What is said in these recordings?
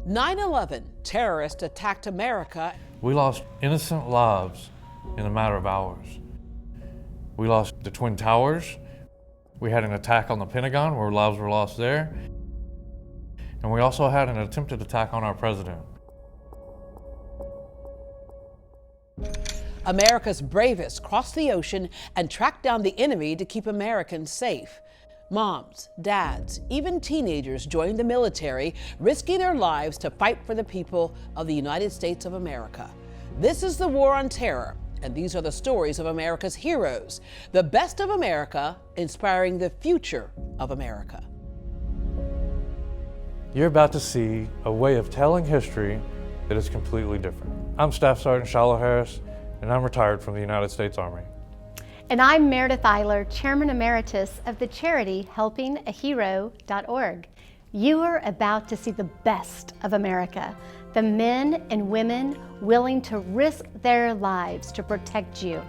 9/11, terrorists attacked America. We lost innocent lives in a matter of hours. We lost the Twin Towers. We had an attack on the Pentagon where lives were lost there. And we also had an attempted attack on our president. America's bravest crossed the ocean and tracked down the enemy to keep Americans safe. Moms, dads, even teenagers joined the military, risking their lives to fight for the people of the United States of America. This is the War on Terror, and these are the stories of America's heroes, the best of America, inspiring the future of America. You're about to see a way of telling history that is completely different. I'm Staff Sergeant Shiloh Harris, and I'm retired from the United States Army. And I'm Meredith Eiler, Chairman Emeritus of the charity helpingahero.org. You are about to see the best of America, the men and women willing to risk their lives to protect you.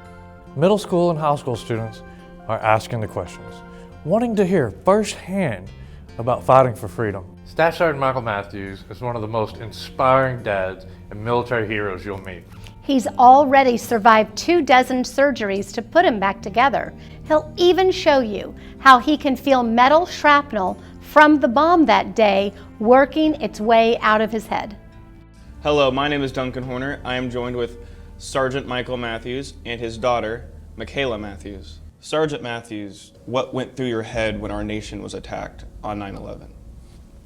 Middle school and high school students are asking the questions, wanting to hear firsthand about fighting for freedom. Staff Sergeant Michael Matthews is one of the most inspiring dads and military heroes you'll meet. He's already survived 24 surgeries to put him back together. He'll even show you how he can feel metal shrapnel from the bomb that day working its way out of his head. Hello, my name is Duncan Horner. I am joined with Sergeant Michael Matthews and his daughter, Michaela Matthews. Sergeant Matthews, what went through your head when our nation was attacked on 9/11?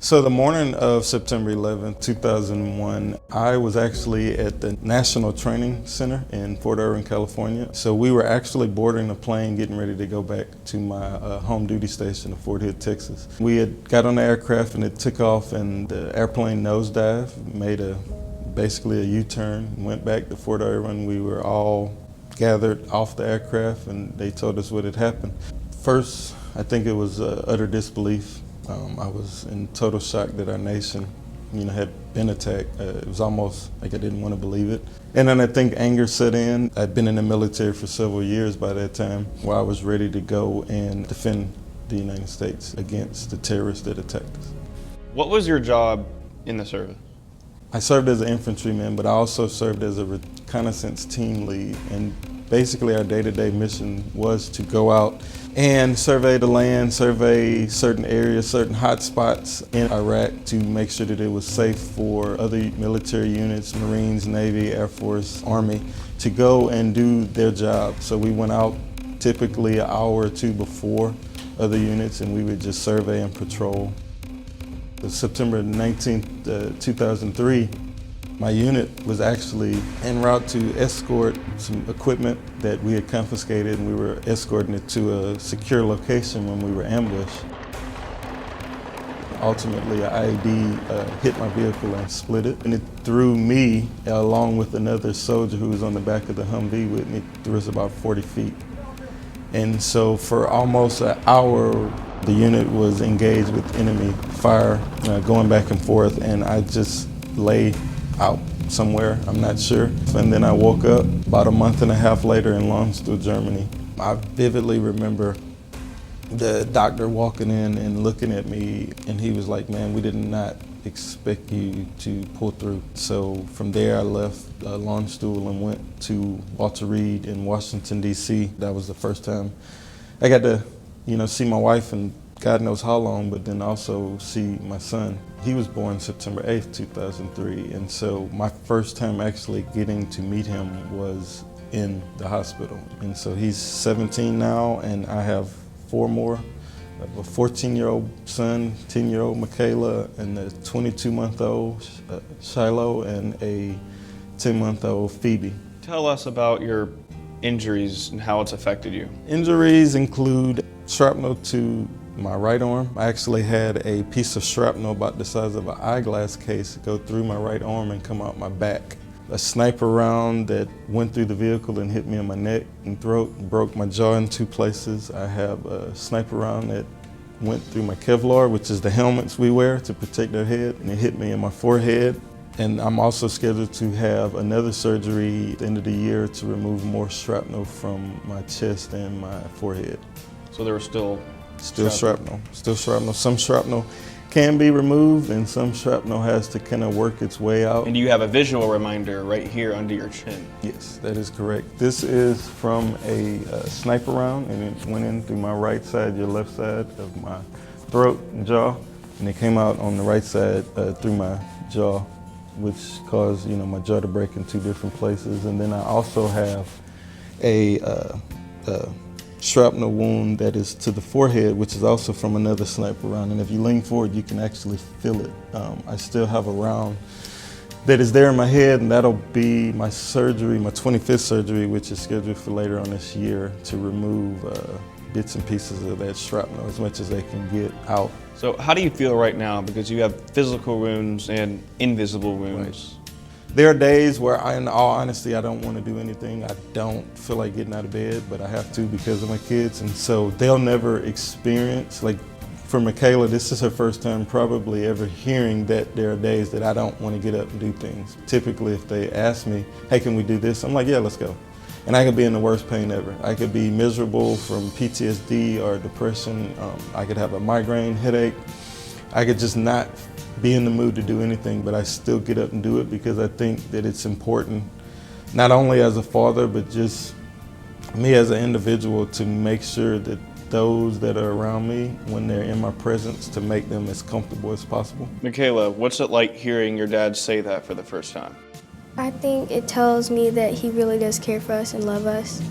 So the morning of September 11, 2001, I was actually at the National Training Center in Fort Irwin, California. So we were actually boarding a plane getting ready to go back to my home duty station in Fort Hood, Texas. We had got on the aircraft and it took off and the airplane nosedive, made basically a U-turn, went back to Fort Irwin. We were all gathered off the aircraft and they told us what had happened. First, I think it was utter disbelief. I was in total shock that our nation, had been attacked. It was almost like I didn't want to believe it. And then I think anger set in. I'd been in the military for several years by that time, where I was ready to go and defend the United States against the terrorists that attacked us. What was your job in the service? I served as an infantryman, but I also served as a reconnaissance team lead. And basically our day-to-day mission was to go out and survey the land, survey certain areas, certain hot spots in Iraq to make sure that it was safe for other military units, Marines, Navy, Air Force, Army, to go and do their job. So we went out typically an hour or two before other units and we would just survey and patrol. September 19th, 2003, my unit was actually en route to escort some equipment that we had confiscated, and we were escorting it to a secure location when we were ambushed. Ultimately, an IED hit my vehicle and split it, and it threw me, along with another soldier who was on the back of the Humvee with me, threw us about 40 feet. And so for almost an hour, the unit was engaged with enemy fire, going back and forth, and I just lay out somewhere, I'm not sure. And then I woke up about a month and a half later in Landstuhl, Germany. I vividly remember the doctor walking in and looking at me, and he was like, "Man, we did not expect you to pull through." So from there I left Landstuhl and went to Walter Reed in Washington, D.C. That was the first time I got to, see my wife and God knows how long, but then also see my son. He was born September 8th, 2003, and so my first time actually getting to meet him was in the hospital. And so he's 17 now, and I have 4 more. I have a 14-year-old son, 10-year-old Michaela, and a 22-month-old Shiloh, and a 10-month-old Phoebe. Tell us about your injuries and how it's affected you. Injuries include shrapnel to my right arm. I actually had a piece of shrapnel about the size of an eyeglass case go through my right arm and come out my back. A sniper round that went through the vehicle and hit me in my neck and throat, broke my jaw in 2 places. I have a sniper round that went through my Kevlar, which is the helmets we wear to protect our head, and it hit me in my forehead. And I'm also scheduled to have another surgery at the end of the year to remove more shrapnel from my chest and my forehead. So there were still shrapnel. Some shrapnel can be removed and some shrapnel has to kind of work its way out. And you have a visual reminder right here under your chin. Yes, that is correct. This is from a sniper round, and it went in through my right side, your left side of my throat and jaw, and it came out on the right side through my jaw, which caused my jaw to break in 2 different places. And then I also have a shrapnel wound that is to the forehead, which is also from another sniper round. And if you lean forward, you can actually feel it. I still have a round that is there in my head, and that'll be my surgery, my 25th surgery, which is scheduled for later on this year, to remove bits and pieces of that shrapnel as much as they can get out. So how do you feel right now? Because you have physical wounds and invisible wounds. Right. There are days where, in all honesty, I don't want to do anything. I don't feel like getting out of bed, but I have to because of my kids. And so they'll never experience, like for Michaela, this is her first time probably ever hearing that there are days that I don't want to get up and do things. Typically, if they ask me, hey, can we do this? I'm like, yeah, let's go. And I could be in the worst pain ever. I could be miserable from PTSD or depression. I could have a migraine headache. I could just not be in the mood to do anything, but I still get up and do it because I think that it's important, not only as a father, but just me as an individual, to make sure that those that are around me, when they're in my presence, to make them as comfortable as possible. Michaela, what's it like hearing your dad say that for the first time? I think it tells me that he really does care for us and love us.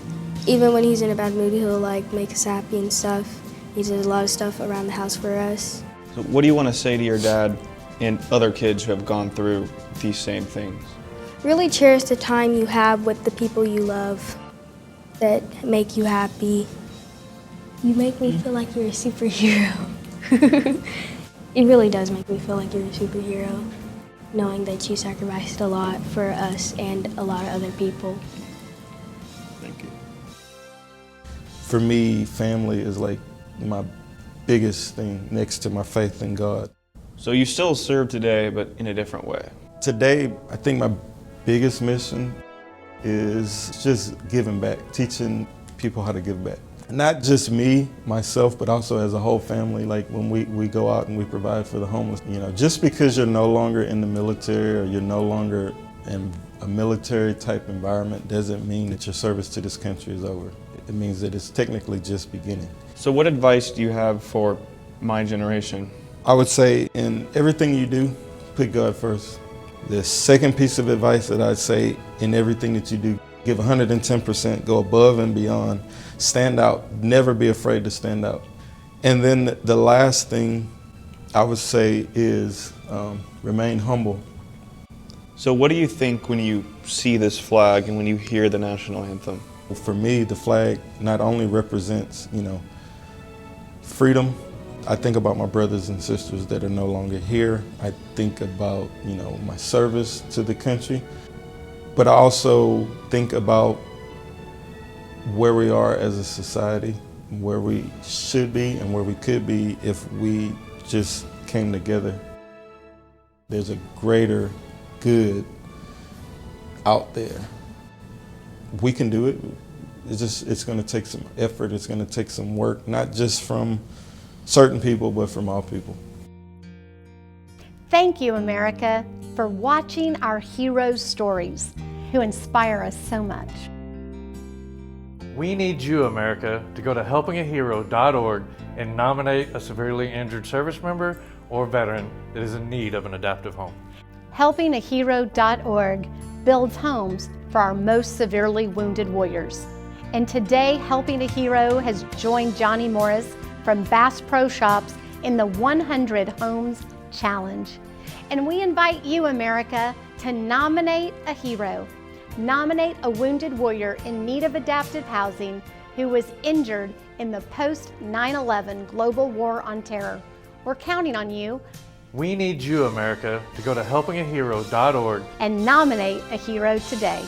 Even when he's in a bad mood, he'll make us happy and stuff. He does a lot of stuff around the house for us. So what do you want to say to your dad and other kids who have gone through these same things? Really cherish the time you have with the people you love that make you happy. You make me feel like you're a superhero. It really does make me feel like you're a superhero, knowing that you sacrificed a lot for us and a lot of other people. Thank you. For me, family is like my biggest thing next to my faith in God. So you still serve today, but in a different way. Today, I think my biggest mission is just giving back, teaching people how to give back. Not just me, myself, but also as a whole family. Like when we go out and we provide for the homeless, just because you're no longer in the military or you're no longer in a military type environment doesn't mean that your service to this country is over. It means that it's technically just beginning. So what advice do you have for my generation? I would say in everything you do, put God first. The second piece of advice that I'd say in everything that you do, give 110%, go above and beyond, stand out, never be afraid to stand out. And then the last thing I would say is remain humble. So what do you think when you see this flag and when you hear the national anthem? For me, the flag not only represents, freedom. I think about my brothers and sisters that are no longer here. I think about, my service to the country. But I also think about where we are as a society, where we should be and where we could be if we just came together. There's a greater good out there. We can do it. It's going to take some effort. It's going to take some work, not just from certain people, but from all people. Thank you, America, for watching our heroes' stories who inspire us so much. We need you, America, to go to helpingahero.org and nominate a severely injured service member or veteran that is in need of an adaptive home. Helpingahero.org builds homes for our most severely wounded warriors. And today, Helping a Hero has joined Johnny Morris from Bass Pro Shops in the 100 Homes Challenge. And we invite you, America, to nominate a hero. Nominate a wounded warrior in need of adaptive housing who was injured in the post-9/11 global war on terror. We're counting on you. We need you, America, to go to helpingahero.org and nominate a hero today.